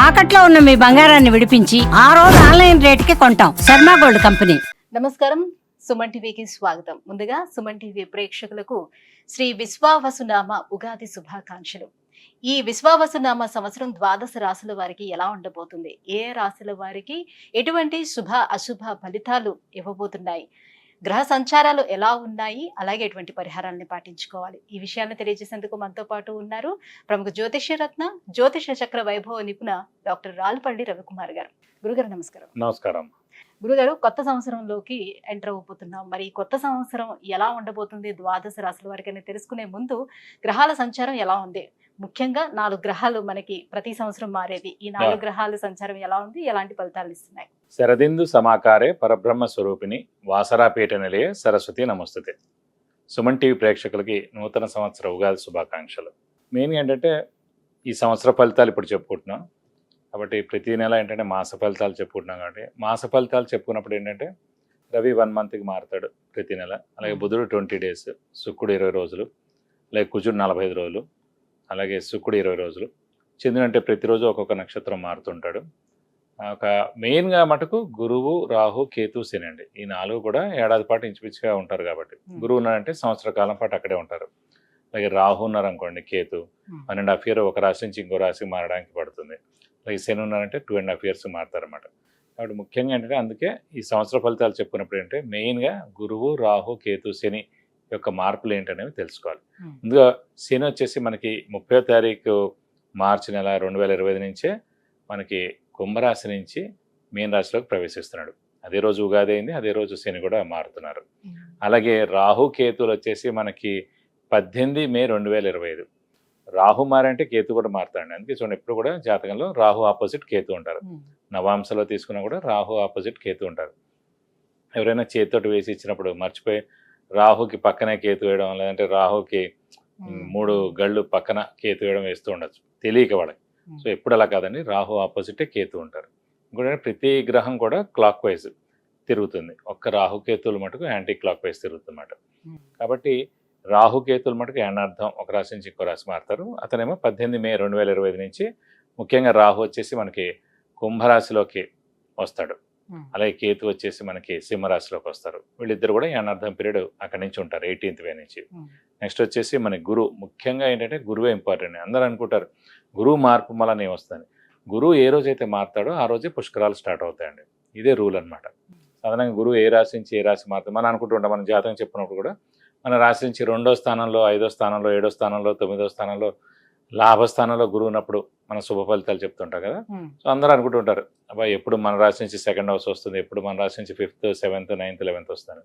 తాకట్లో ఉన్న మీ బంగారాన్ని విడిపించి ఆ రోజు ఆన్లైన్ రేటుకి కొంటాం. Sharma gold company. నమస్కారం, సుమన్ టీవీకి స్వాగతం. ముందుగా సుమన్ టీవీ ప్రేక్షకులకు శ్రీ విశ్వావసునామ ఉగాది శుభాకాంక్షలు. ఈ విశ్వావసునామ సంవత్సరం ద్వాదశ రాశుల వారికి ఎలా ఉండబోతుంది, ఏ రాశుల వారికి ఎటువంటి శుభ అశుభ ఫలితాలు ఇవ్వబోతున్నాయి, గ్రహ సంచారాలు ఎలా ఉన్నాయి, అలాగే ఎటువంటి పరిహారాలను పాటించుకోవాలి, ఈ విషయాన్ని తెలియజేసేందుకు మనతో పాటు ఉన్నారు ప్రముఖ జ్యోతిష్య రత్న జ్యోతిష చక్ర వైభవ నిపుణ డాక్టర్ రాల్పల్లి రవికుమార్ గారు. గురుగారు నమస్కారం. నమస్కారం. గురుగారు, కొత్త సంవత్సరంలోకి ఎంటర్ అయిపోతున్నాం. మరి ఈ కొత్త సంవత్సరం ఎలా ఉండబోతుంది ద్వాదశ రాశుల వారికి అని తెలుసుకునే ముందు గ్రహాల సంచారం ఎలా ఉంది, ముఖ్యంగా 4 గ్రహాలు మనకి ప్రతి సంవత్సరం మారేది, ఈ 4 గ్రహాల సంచారం ఎలా ఉంది, ఎలాంటి ఫలితాలు ఇస్తున్నాయి? శరదిందు సమాకారే పరబ్రహ్మ స్వరూపిణి వాసరాపీఠ నిలయ సరస్వతి నమస్తుతే. సుమన్ టీవీ ప్రేక్షకులకి నూతన సంవత్సర ఉగాది శుభాకాంక్షలు. మెయిన్గా ఏంటంటే ఈ సంవత్సర ఫలితాలు ఇప్పుడు చెప్పుకుంటున్నాం కాబట్టి ప్రతి నెల ఏంటంటే మాస ఫలితాలు చెప్పుకుంటున్నాం కాబట్టి మాస ఫలితాలు చెప్పుకున్నప్పుడు ఏంటంటే రవి 1 మంత్కి మారుతాడు ప్రతి నెల, అలాగే బుధుడు 20 డేస్, శుక్రుడు 20 రోజులు, అలాగే కుజుడు 45 రోజులు, అలాగే శుక్రుడు 20 రోజులు, చంద్రుడు అంటే ప్రతిరోజు ఒక్కొక్క నక్షత్రం మారుతుంటాడు. ఒక మెయిన్గా మటుకు గురువు, రాహు, కేతు, శని అండి. ఈ 4 కూడా ఏడాది పాటు ఇంచుమించుగా ఉంటారు కాబట్టి గురువు ఉన్నారంటే సంవత్సర కాలం పాటు అక్కడే ఉంటారు. అలాగే రాహు ఉన్నారనుకోండి, కేతు 1.5 ఇయర్ ఒక రాశి నుంచి ఇంకో రాశికి మారడానికి పడుతుంది. అలాగే శని ఉన్నారంటే 2.5 ఇయర్స్ మారుతారన్నమాట. కాబట్టి ముఖ్యంగా ఏంటంటే అందుకే ఈ సంవత్సర ఫలితాలు చెప్పుకున్నప్పుడు ఏంటంటే మెయిన్గా గురువు, రాహు, కేతు, శని యొక్క మార్పులు ఏంటనేవి తెలుసుకోవాలి. ముందుగా శని వచ్చేసి మనకి 30వ తారీఖు మార్చి నెల 2025 నుంచే మనకి కుంభరాశి నుంచి మీన రాశిలోకి ప్రవేశిస్తున్నాడు. అదే రోజు ఉగాది అయింది, అదే రోజు శని కూడా మారుతున్నారు. అలాగే రాహు కేతువులు వచ్చేసి మనకి 18 మే 2025. రాహు మారంటే కేతు కూడా మారుతాడు. అందుకే చూడండి ఎప్పుడు కూడా జాతకంలో రాహు ఆపోజిట్ కేతు ఉంటారు. నవాంశలో తీసుకున్నా కూడా రాహు ఆపోజిట్ కేతు ఉంటారు. ఎవరైనా చేతితోటి వేసి ఇచ్చినప్పుడు మర్చిపోయి రాహుకి పక్కనే కేతు వేయడం, లేదంటే రాహుకి 3 గళ్ళు పక్కన కేతు వేయడం వేస్తూ ఉండొచ్చు తెలియక వాళ్ళకి. సో ఎప్పుడు అలా కాదండి, రాహు ఆపోజిటే కేతు ఉంటారు. ఇంకోటి ప్రతి గ్రహం కూడా క్లాక్ వైజ్ తిరుగుతుంది, ఒక్క రాహుకేతువులు మటుకు యాంటీ క్లాక్ వైజ్ తిరుగుతుందన్నమాట. కాబట్టి రాహుకేతువులు మటుకు ఏనార్థం ఒక రాశి నుంచి ఇంకో రాశి మారుతారు. అతనేమో 18 మే 2025 నుంచి ముఖ్యంగా రాహు వచ్చేసి మనకి కుంభరాశిలోకి వస్తాడు, అలాగే కేతు వచ్చేసి మనకి సింహరాశిలోకి వస్తారు. వీళ్ళిద్దరు కూడా ఏనార్థం పీరియడ్ అక్కడి నుంచి ఉంటారు 18th మే నుంచి. నెక్స్ట్ వచ్చేసి మన గురువు, ముఖ్యంగా ఏంటంటే గురువే ఇంపార్టెంట్. అందరూ అనుకుంటారు గురువు మార్పు వల్ల ఏమొస్తుంది, గురువు ఏ రోజైతే మారుతాడో ఆ రోజే పుష్కరాలు స్టార్ట్ అవుతాయండి. ఇదే రూల్ అనమాట. సాధారణంగా గురువు ఏ రాశి నుంచి ఏ రాశి మారుతుంది మనం అనుకుంటుంటాం. మన జాతకం చెప్పినప్పుడు కూడా మన రాశి నుంచి 2వ స్థానంలో, 5వ స్థానంలో, 7వ స్థానంలో, 9వ స్థానంలో, లాభస్థానంలో గురువు ఉన్నప్పుడు మన శుభ ఫలితాలు చెప్తుంటాం కదా. సో అందరూ అనుకుంటుంటారు అబ్బాయి ఎప్పుడు మన రాశి నుంచి 2nd హౌస్ వస్తుంది, ఎప్పుడు మన రాశి నుంచి 5th, 7th, 9th, 11th వస్తాను.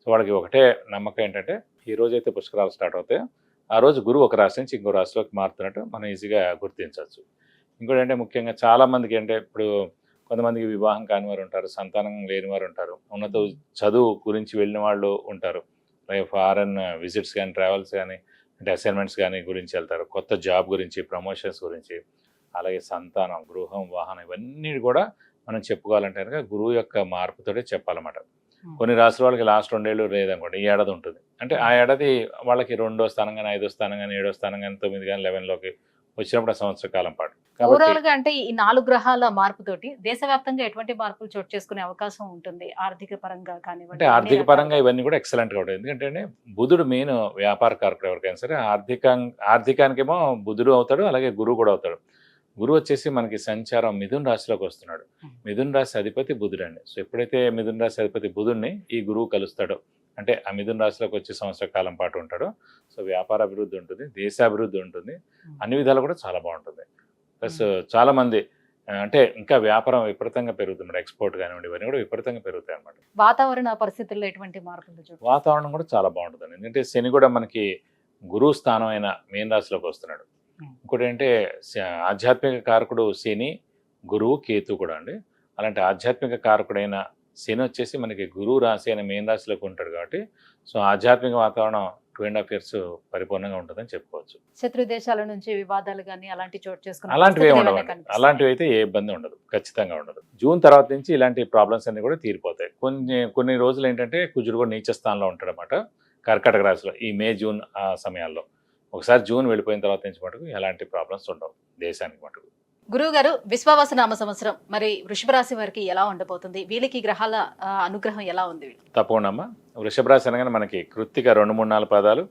సో వాళ్ళకి ఒకటే నమ్మకం ఏంటంటే ఈ రోజైతే పుష్కరాలు స్టార్ట్ అవుతాయో ఆ రోజు గురువు ఒక రాశి నుంచి ఇంకో రాశిలోకి మారుతున్నట్టు మనం ఈజీగా గుర్తించవచ్చు. ఇంకోటి అంటే ముఖ్యంగా చాలామందికి అంటే ఇప్పుడు కొంతమందికి వివాహం కాని వారు ఉంటారు, సంతానం లేని వారు ఉంటారు, ఉన్నత చదువు గురించి వెళ్ళిన వాళ్ళు ఉంటారు, అలాగే ఫారెన్ విజిట్స్ కానీ, ట్రావెల్స్ కానీ, అంటే అసైన్మెంట్స్ కానీ గురించి వెళ్తారు, కొత్త జాబ్ గురించి, ప్రమోషన్స్ గురించి, అలాగే సంతానం, గృహం, వాహనం ఇవన్నీ కూడా మనం చెప్పుకోవాలంటే కనుక గురువు యొక్క మార్పుతోనే చెప్పాలన్నమాట. కొన్ని రాశుల వాళ్ళకి లాస్ట్ 2 ఏళ్ళు లేదనుకోండి, ఈ ఏడాది ఉంటుంది. అంటే ఆ ఏడాది వాళ్ళకి 2వ స్థానం కానీ, 5వ స్థానం కానీ, 7వ స్థానం కానీ, 9 కానీ, 11లోకి వచ్చినప్పుడు ఆ సంవత్సర కాలం పాటు. ఓవరాల్ గా అంటే ఈ 4 గ్రహాల మార్పుతోటి దేశవ్యాప్తంగా ఎటువంటి మార్పులు చోటు చేసుకునే అవకాశం ఉంటుంది, ఆర్థిక పరంగా కానివ్వండి? అంటే ఆర్థిక పరంగా ఇవన్నీ కూడా ఎక్సలెంట్గా ఉంటుంది. ఎందుకంటే బుధుడు మెయిన్ వ్యాపార కారకుడు ఎవరికైనా సరే. ఆర్థికానికేమో బుధుడు అవుతాడు, అలాగే గురువు కూడా అవుతాడు. గురువు వచ్చేసి మనకి సంచారం మిథున రాశిలోకి వస్తున్నాడు. మిథున రాశి అధిపతి బుధుడు అండి. సో ఎప్పుడైతే మిథున రాశి అధిపతి బుధుడిని ఈ గురువు కలుస్తాడో, అంటే ఆ మిథున రాశిలోకి వచ్చి సంవత్సర కాలం పాటు ఉంటాడు. సో వ్యాపార అభివృద్ధి ఉంటుంది, దేశాభివృద్ధి ఉంటుంది, అన్ని విధాలు కూడా చాలా బాగుంటుంది. ప్లస్ చాలామంది అంటే ఇంకా వ్యాపారం విపరీతంగా పెరుగుతుంది, ఎక్స్పోర్ట్ కానివ్వండి ఇవన్నీ కూడా విపరీతంగా పెరుగుతాయి అన్నమాట. వాతావరణ పరిస్థితుల్లో ఎటువంటి మార్పులు? వాతావరణం కూడా చాలా బాగుంటుంది. ఎందుకంటే శని కూడా మనకి గురువు స్థానం అయిన మీన రాశిలోకి వస్తున్నాడు. ఇంకోటి ఏంటంటే ఆధ్యాత్మిక కారకుడు శని, గురువు, కేతు కూడా అండి. అలాంటి ఆధ్యాత్మిక కారకుడైన శని వచ్చేసి మనకి గురువు రాశి అయిన మీన రాశిలోకి ఉంటాడు కాబట్టి సో ఆధ్యాత్మిక వాతావరణం 2.5 years పరిపూర్ణంగా ఉంటుందని చెప్పుకోవచ్చు. శత్రు దేశాల నుంచి వివాదాలు కానీ అలాంటి చోటు చేసుకుని అలాంటివి ఉండవు. అలాంటివి అయితే ఏ ఇబ్బంది ఉండదు, ఖచ్చితంగా ఉండదు. జూన్ తర్వాత నుంచి ఇలాంటి ప్రాబ్లమ్స్ అన్ని కూడా తీరిపోతాయి. కొన్ని రోజులు ఏంటంటే కుజుడు కూడా నీచ స్థానంలో ఉంటాడు అన్నమాట కర్కాటక రాశిలో ఈ మే, జూన్ ఆ సమయాల్లో. ఒకసారి జూన్ వెళ్ళిపోయిన తర్వాత నుంచి మటుకు ఎలాంటి ప్రాబ్లమ్స్ ఉండవు దేశానికి మటుకు. గురువు గారు, విశ్వావసునామ సంవత్సరం మరి వృషభ రాశి వారికి ఎలా ఉండబోతుంది? వీళ్ళకి గ్రహాల అనుగ్రహం ఎలా ఉంది? తప్పకుండా అమ్మా. వృషభ రాశి అనగానే మనకి కృత్తిక 2, 3, 4 పాదాలు,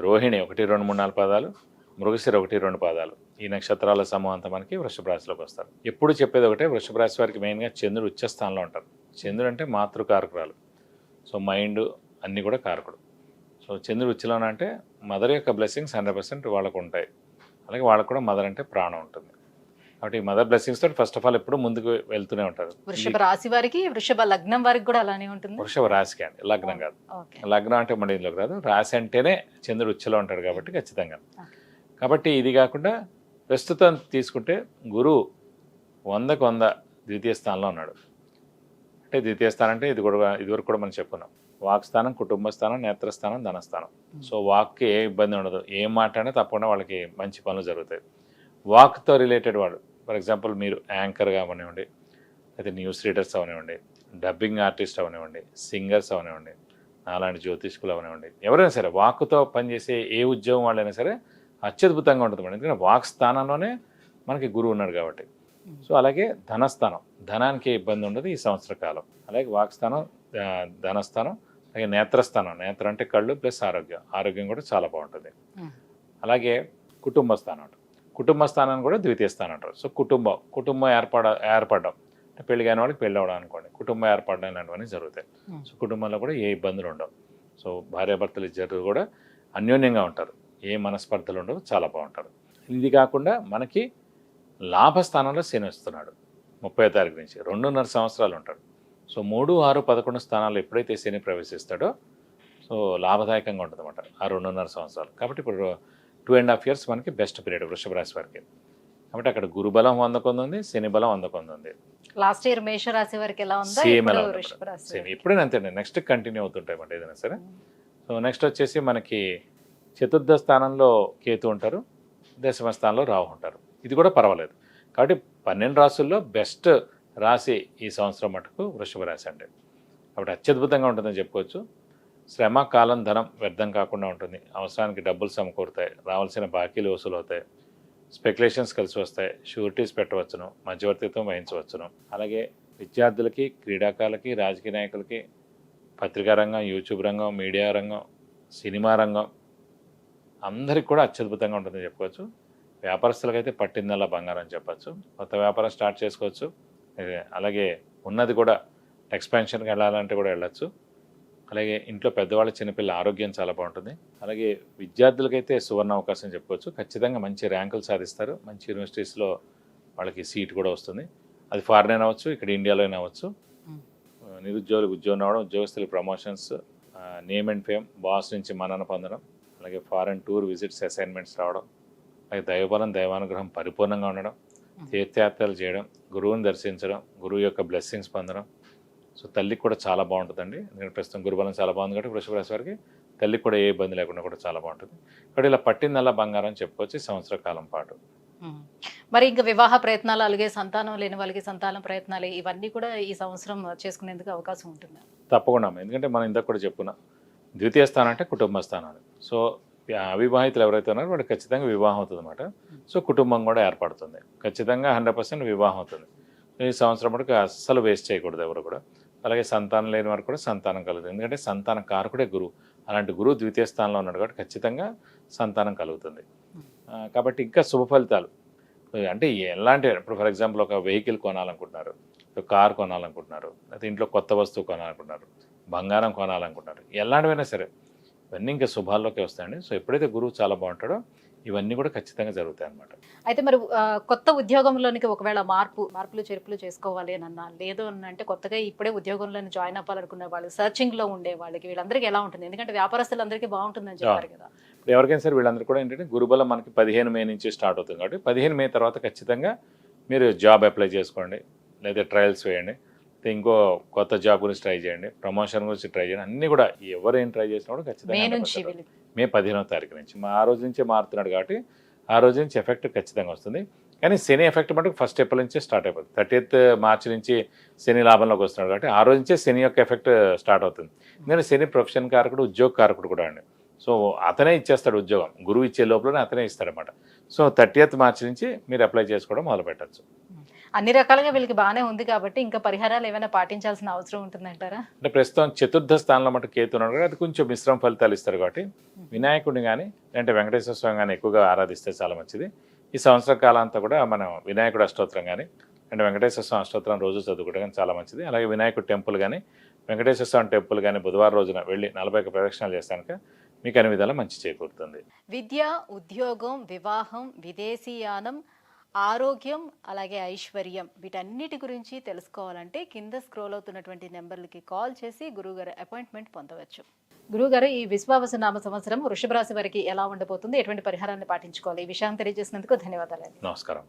రోహిణి 1, 2, 3, 4 పాదాలు, మృగశిర 1, 2 పాదాలు, ఈ నక్షత్రాల సమూహం అంతా మనకి వృషభ రాశిలోకి వస్తారు. ఎప్పుడు చెప్పేది ఒకటే, వృషభ రాశి వారికి మెయిన్గా చంద్రుడు ఉచ్చ స్థానంలో ఉంటారు. చంద్రుడు అంటే మాతృకారకురాలు, సో మైండ్ అన్నీ కూడా కారకుడు. సో చంద్రుడు ఉచ్చలోన అంటే మదర్ యొక్క బ్లెస్సింగ్స్ 100% వాళ్ళకు ఉంటాయి. అలాగే వాళ్ళకు కూడా మదర్ అంటే ప్రాణం ఉంటుంది. కాబట్టి మదర్ బ్లెస్సింగ్స్ తోటి ఫస్ట్ ఆఫ్ ఆల్ ఎప్పుడు ముందుకు వెళ్తూనే ఉంటారు. వృషభ రాశి వారికి, వృషభ లగ్నం వారికి కూడా అలానే ఉంటుంది. వృషభ రాశికి అండి, లగ్నం కాదు. లగ్నం అంటే మన ఇందులోకి రాదు. రాశి అంటేనే చంద్రుడు ఉచ్చలో ఉంటాడు కాబట్టి ఖచ్చితంగా. కాబట్టి ఇది కాకుండా ప్రస్తుతం తీసుకుంటే గురువు 100కు 100 ద్వితీయ స్థానంలో ఉన్నాడు. అంటే ద్వితీయ స్థానం అంటే ఇదివరకు కూడా మనం చెప్పుకున్నాం. వాక్ స్థానం, కుటుంబ స్థానం, నేత్రస్థానం, ధనస్థానం. సో వాక్కి ఏ ఇబ్బంది ఉండదు. ఏం మాట్లాడినా తప్పకుండా వాళ్ళకి మంచి పనులు జరుగుతాయి. వాక్తో రిలేటెడ్ వాడు, ఫర్ ఎగ్జాంపుల్ మీరు యాంకర్గా అవనివ్వండి, అయితే న్యూస్ రీడర్స్ అవనివ్వండి, డబ్బింగ్ ఆర్టిస్ట్ అవనివ్వండి, సింగర్స్ అవనివ్వండి, అలాంటి జ్యోతిష్కులు అవనివ్వండి, ఎవరైనా సరే వాక్తో పనిచేసే ఏ ఉద్యోగం వాళ్ళైనా సరే అత్యద్భుతంగా ఉంటుంది మేడం. ఎందుకంటే వాక్ స్థానంలోనే మనకి గురువు ఉన్నాడు కాబట్టి. సో అలాగే ధనస్థానం, ధనానికి ఇబ్బంది ఉండదు ఈ సంవత్సర కాలం. అలాగే వాక్ స్థానం, ధనస్థానం, అలాగే నేత్రస్థానం, నేత్రం అంటే కళ్ళు ప్లస్ ఆరోగ్యం కూడా చాలా బాగుంటుంది. అలాగే కుటుంబ స్థానం, కుటుంబ స్థానాన్ని కూడా ద్వితీయ స్థానం అంటారు. సో కుటుంబం ఏర్పడడం, పెళ్లి కాని వాళ్ళకి పెళ్ళి అవడం అనుకోండి, కుటుంబం ఏర్పడడం ఇలాంటివన్నీ జరుగుతాయి. సో కుటుంబంలో కూడా ఏ ఇబ్బందులు ఉండవు. సో భార్యాభర్తలు ఇద్దరు కూడా అన్యోన్యంగా ఉంటారు, ఏ మనస్పర్ధలు ఉండవు, చాలా బాగుంటారు. ఇది కాకుండా మనకి లాభస్థానంలో శని వస్తున్నాడు 30వ తారీఖు నుంచి 2.5 సంవత్సరాలు ఉంటాడు. సో 3, 6, 11 స్థానాలు ఎప్పుడైతే శని ప్రవేశిస్తాడో సో లాభదాయకంగా ఉంటుంది అన్నమాట ఆ 2.5 సంవత్సరాలు. కాబట్టి ఇప్పుడు 2.5 years మనకి బెస్ట్ పీరియడ్ వృషభ రాశి వారికి. కాబట్టి అక్కడ గురుబలం 100 ఉంది, శని బలం 100 ఉంది. లాస్ట్ ఇయర్ మేషరాశి వారికి ఎలా ఉందో సేమ్ ఎప్పుడైనా అంతే, నెక్స్ట్ కంటిన్యూ అవుతుంటాయి అన్నమాట ఏదైనా సరే. సో నెక్స్ట్ వచ్చేసి మనకి చతుర్థ స్థానంలో కేతు ఉంటారు, దశమ స్థానంలో రాహు ఉంటారు. ఇది కూడా పర్వాలేదు. కాబట్టి 12 రాశుల్లో బెస్ట్ రాశి ఈ సంవత్సరం మటుకు వృషభ రాశి అంటే. కాబట్టి అత్యద్భుతంగా ఉంటుందని చెప్పుకోవచ్చు. శ్రమ, కాలం, ధనం వ్యర్థం కాకుండా ఉంటుంది. అవసరానికి డబ్బులు సమకూరుతాయి, రావాల్సిన బాకీలు వసూలు అవుతాయి, స్పెక్యులేషన్స్ కలిసి వస్తాయి, షూరిటీస్ పెట్టవచ్చును, మధ్యవర్తిత్వం వహించవచ్చును. అలాగే విద్యార్థులకి, క్రీడాకారులకి, రాజకీయ నాయకులకి, పత్రికా రంగం, యూట్యూబ్ రంగం, మీడియా రంగం, సినిమా రంగం అందరికి కూడా అత్యద్భుతంగా ఉంటుందని చెప్పుకోవచ్చు. వ్యాపారస్తులకైతే పట్టిందల్లా బంగారం అని చెప్పచ్చు. కొత్త వ్యాపారం స్టార్ట్ చేసుకోవచ్చు. అలాగే ఉన్నది కూడా ఎక్స్పాన్షన్కి వెళ్ళాలంటే కూడా వెళ్ళచ్చు. అలాగే ఇంట్లో పెద్దవాళ్ళ చిన్నపిల్లల ఆరోగ్యం చాలా బాగుంటుంది. అలాగే విద్యార్థులకైతే సువర్ణ అవకాశం చెప్పుకోవచ్చు. ఖచ్చితంగా మంచి ర్యాంకులు సాధిస్తారు, మంచి యూనివర్సిటీస్లో వాళ్ళకి సీట్ కూడా వస్తుంది. అది ఫారెన్ అయినా అవ్వచ్చు, ఇక్కడ ఇండియాలో అయినా అవ్వచ్చు. నిరుద్యోగులకు ఉద్యోగం రావడం, ఉద్యోగస్తులకు promotions, name and fame, boss నుంచి మన్నన పొందడం, అలాగే ఫారెన్ టూర్ విజిట్స్, అసైన్మెంట్స్ రావడం, అలాగే దైవబలం, దైవానుగ్రహం పరిపూర్ణంగా ఉండడం, తీర్థయాత్రలు చేయడం, గురువుని దర్శించడం, గురువు యొక్క బ్లెస్సింగ్స్ పొందడం. సో తల్లికి కూడా చాలా బాగుంటుందండి. ఎందుకంటే ప్రస్తుతం గురుబలం చాలా బాగుంది కాబట్టి వృషభ రాశి వారికి తల్లికి కూడా ఏ ఇబ్బంది లేకుండా కూడా చాలా బాగుంటుంది. కాబట్టి ఇలా పట్టిందల్లా బంగారం అని చెప్పుకోవచ్చు ఈ సంవత్సర కాలం పాటు. మరి ఇంకా వివాహ ప్రయత్నాలు, అలాగే సంతానం లేని వాళ్ళకి సంతానం ప్రయత్నాలు, ఇవన్నీ కూడా ఈ సంవత్సరం చేసుకునేందుకు అవకాశం ఉంటుంది? తప్పకుండా. ఎందుకంటే మనం ఇందాక కూడా చెప్పుకున్నాం, ద్వితీయ స్థానం అంటే కుటుంబ స్థానాలు. సో అవివాహితులు ఎవరైతే ఉన్నారో వాడికి ఖచ్చితంగా వివాహం అవుతుంది అన్నమాట. సో కుటుంబం కూడా ఏర్పడుతుంది, ఖచ్చితంగా 100% వివాహం అవుతుంది. ఈ సంవత్సరం మటుకు అస్సలు వేస్ట్ చేయకూడదు ఎవరు కూడా. అలాగే సంతానం లేని వారికి కూడా సంతానం కలుగుతుంది. ఎందుకంటే సంతాన కారకుడే గురువు. అలాంటి గురువు ద్వితీయ స్థానంలో ఉన్నాడు కాబట్టి ఖచ్చితంగా సంతానం కలుగుతుంది. కాబట్టి ఇంకా శుభ ఫలితాలు అంటే ఎలాంటి, ఇప్పుడు ఫర్ ఎగ్జాంపుల్ ఒక వెహికల్ కొనాలనుకుంటున్నారు, కార్ కొనాలనుకుంటున్నారు, లేకపోతే ఇంట్లో కొత్త వస్తువు కొనాలనుకుంటున్నారు, బంగారం కొనాలనుకుంటున్నారు, ఎలాంటివైనా సరే ఇవన్నీ ఇంకా శుభాల్లోకి వస్తాయండి. సో ఎప్పుడైతే గురువు చాలా బాగుంటాడో ఇవన్నీ కూడా ఖచ్చితంగా జరుగుతాయి అన్నమాట. అయితే మరి కొత్త ఉద్యోగంలోనికి ఒకవేళ మార్పులు చేర్పులు చేసుకోవాలి అని అన్నా, లేదు అని అంటే కొత్తగా ఇప్పుడే ఉద్యోగంలో జాయిన్ అవ్వాలనుకునే వాళ్ళు, సర్చింగ్ లో ఉండే వాళ్ళకి, వీళ్ళందరికీ ఎలా ఉంటుంది? ఎందుకంటే వ్యాపారస్తులందరికీ బాగుంటుందని చెప్పారు కదా. ఇప్పుడు ఎవరికైనా సరే వీళ్ళందరూ కూడా ఏంటంటే గురుబలం మనకి 15 మే నుంచి స్టార్ట్ అవుతుంది కాబట్టి 15 మే తర్వాత ఖచ్చితంగా మీరు జాబ్ అప్లై చేసుకోండి, లేదా ట్రయల్స్ వేయండి, ఇంకో కొత్త జాబ్ గురించి ట్రై చేయండి, ప్రమోషన్ గురించి ట్రై చేయండి. అన్నీ కూడా ఎవరు ఏం ట్రై చేసినా కూడా ఖచ్చితంగా మే 15వ తారీఖు నుంచి ఆ రోజు నుంచే మారుతున్నాడు కాబట్టి ఆ రోజు నుంచి ఎఫెక్ట్ ఖచ్చితంగా వస్తుంది. కానీ శని ఎఫెక్ట్ మటుకు 1 ఏప్రిల్ నుంచే స్టార్ట్ అయిపోతుంది. 30th మార్చి నుంచి శని లాభంలోకి వస్తున్నాడు కాబట్టి ఆ రోజు నుంచే శని యొక్క ఎఫెక్ట్ స్టార్ట్ అవుతుంది. ఎందుకంటే శని ప్రొఫెషన్ కారకుడు, ఉద్యోగ కారకుడు కూడా అండి. సో అతనే ఇచ్చేస్తాడు ఉద్యోగం, గురువు ఇచ్చే లోపలనే అతనే ఇస్తాడనమాట. సో 30th మార్చి నుంచి మీరు అప్లై చేసుకోవడం మొదలు పెట్టచ్చు. అన్ని రకాలుగా వీళ్ళకి బాగానే ఉంది కాబట్టి ఇంకా పరిహారాలు ఏమైనా పాటించాల్సిన అవసరం ఉంటుందంటారా? అంటే ప్రస్తుతం చతుర్థ స్థానంలో మటు కేతు ఉన్నాడు కాబట్టి అది కొంచెం మిశ్రమ ఫలితాలు ఇస్తారు. కాబట్టి వినాయకుడిని కానీ లేదంటే వెంకటేశ్వర స్వామి కానీ ఎక్కువగా ఆరాధిస్తే చాలా మంచిది. ఈ సంవత్సర కాలం అంతా కూడా మనం వినాయకుడు అష్టోత్తరం కానీ అంటే వెంకటేశ్వర స్వామి అష్టోత్తరం రోజు చదువుకోవడం కానీ చాలా మంచిది. అలాగే వినాయకుడు టెంపుల్ కానీ వెంకటేశ్వర స్వామి టెంపుల్ కానీ బుధవారం రోజున వెళ్ళి 41 ప్రదక్షిణాలు చేస్తాక మీకు అన్ని విధాలా మంచి చేకూరుతుంది. విద్య, ఉద్యోగం, వివాహం, విదేశీయానం, ఆరోగ్యం, అలాగే ఐశ్వర్యం వీటన్నిటి గురించి తెలుసుకోవాలంటే కింద స్క్రోల్ అవుతున్నటువంటి నెంబర్లకి కాల్ చేసి గురువుగారి అపాయింట్మెంట్ పొందవచ్చు. గురువుగారు, ఈ విశ్వావసునామ సంవత్సరం వృషభ రాశి వారికి ఎలా ఉండబోతుంది, ఎటువంటి పరిహారాన్ని పాటించుకోవాలి, ఈ విషయాన్ని తెలియజేసినందుకు ధన్యవాదాలు. నమస్కారం.